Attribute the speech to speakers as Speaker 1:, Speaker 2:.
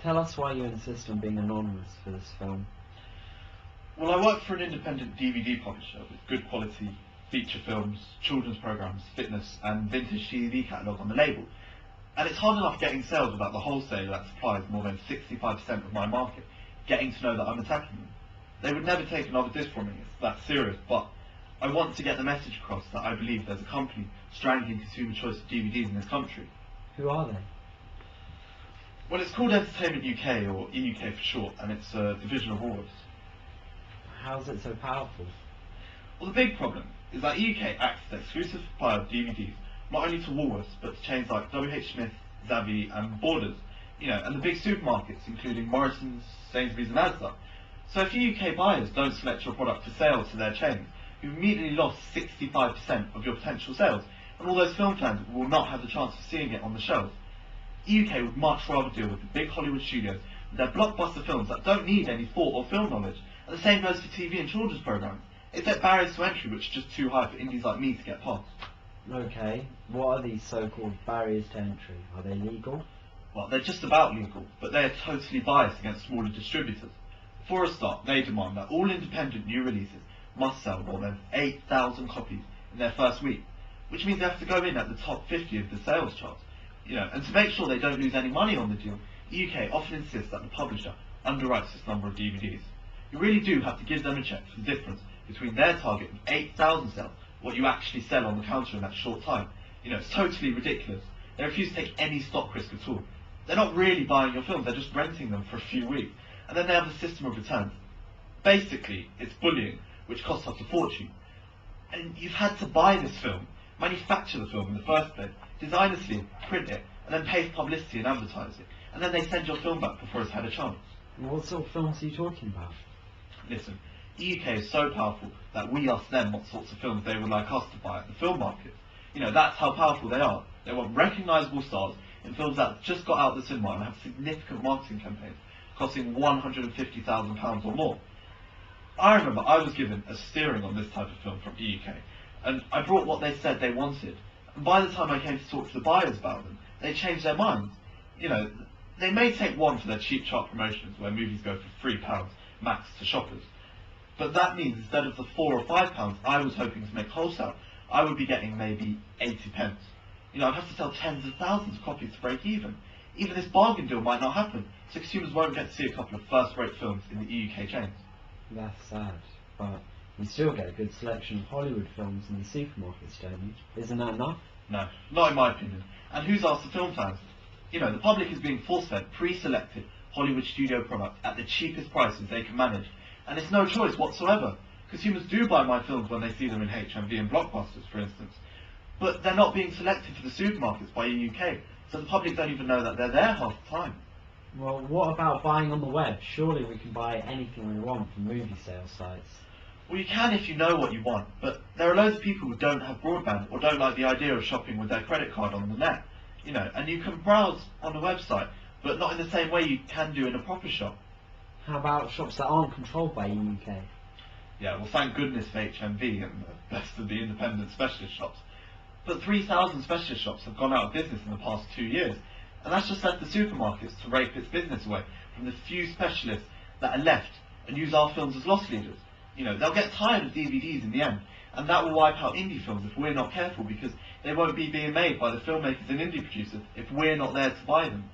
Speaker 1: Tell us why you insist on being anonymous for this film.
Speaker 2: Well, I work for an independent DVD publisher with good quality feature films, children's programmes, fitness and vintage TV catalogue on the label. And it's hard enough getting sales without the wholesaler that supplies more than 65% of my market getting to know that I'm attacking them. They would never take another disc from me, it's that serious, but I want to get the message across that I believe there's a company strangling consumer choice of DVDs in this country.
Speaker 1: Who are they?
Speaker 2: Well, it's called Entertainment UK, or EUK for short, and it's a division of Woolworths.
Speaker 1: How's it so powerful?
Speaker 2: Well, the big problem is that EUK acts as the exclusive supplier of DVDs, not only to Woolworths, but to chains like WH Smith, Zavvi and Borders, and the big supermarkets, including Morrison's, Sainsbury's and Asda. So if EUK buyers don't select your product for sale to their chains, you've immediately lost 65% of your potential sales, and all those film fans will not have the chance of seeing it on the shelves. EUK would much rather deal with the big Hollywood studios with their blockbuster films that don't need any thought or film knowledge, and the same goes for TV and children's programmes. It's their barriers to entry which are just too high for indies like me to get past.
Speaker 1: Okay, what are these so-called barriers to entry? Are they legal?
Speaker 2: Well, they're just about legal, but they are totally biased against smaller distributors. For a start, they demand that all independent new releases must sell more than 8,000 copies in their first week, which means they have to go in at the top 50 of the sales charts. And to make sure they don't lose any money on the deal, EUK often insists that the publisher underwrites this number of DVDs. You really do have to give them a check for the difference between their target of 8,000 sales, what you actually sell on the counter in that short time. It's totally ridiculous. They refuse to take any stock risk at all. They're not really buying your films, they're just renting them for a few weeks. And then they have a system of returns. Basically, it's bullying, which costs us a fortune. And you've had to buy this film, manufacture the film in the first place, design a sleeve, print it, and then pay for publicity and advertise it. And then they send your film back before it's had a chance.
Speaker 1: What sort of films are you talking about?
Speaker 2: Listen, EUK is so powerful that we ask them what sorts of films they would like us to buy at the film market. That's how powerful they are. They want recognisable stars in films that just got out of the cinema and have significant marketing campaigns costing £150,000 or more. I remember I was given a steering on this type of film from EUK, and I brought what they said they wanted. And by the time I came to talk to the buyers about them, they changed their minds. They may take one for their cheap chart promotions where movies go for £3 max to shoppers. But that means instead of the £4 or £5 I was hoping to make wholesale, I would be getting maybe 80 pence. I'd have to sell tens of thousands of copies to break even. Even this bargain deal might not happen, so consumers won't get to see a couple of first-rate films in the EUK chains.
Speaker 1: That's sad, but you still get a good selection of Hollywood films in the supermarkets, don't you? Isn't that enough?
Speaker 2: No, not in my opinion. And who's asked the film fans? The public is being force-fed pre-selected Hollywood studio products at the cheapest prices they can manage. And it's no choice whatsoever. Consumers do buy my films when they see them in HMV and Blockbusters, for instance. But they're not being selected for the supermarkets by EUK, so the public don't even know that they're there half the time.
Speaker 1: Well, what about buying on the web? Surely we can buy anything we want from movie sales sites.
Speaker 2: Well, you can if you know what you want, but there are loads of people who don't have broadband or don't like the idea of shopping with their credit card on the net. And you can browse on a website, but not in the same way you can do in a proper shop.
Speaker 1: How about shops that aren't controlled by EUK?
Speaker 2: Yeah, well, thank goodness for HMV and the best of the independent specialist shops. But 3,000 specialist shops have gone out of business in the past 2 years, and that's just left the supermarkets to rape its business away from the few specialists that are left and use our films as loss leaders. They'll get tired of DVDs in the end, and that will wipe out indie films if we're not careful, because they won't be being made by the filmmakers and indie producers if we're not there to buy them.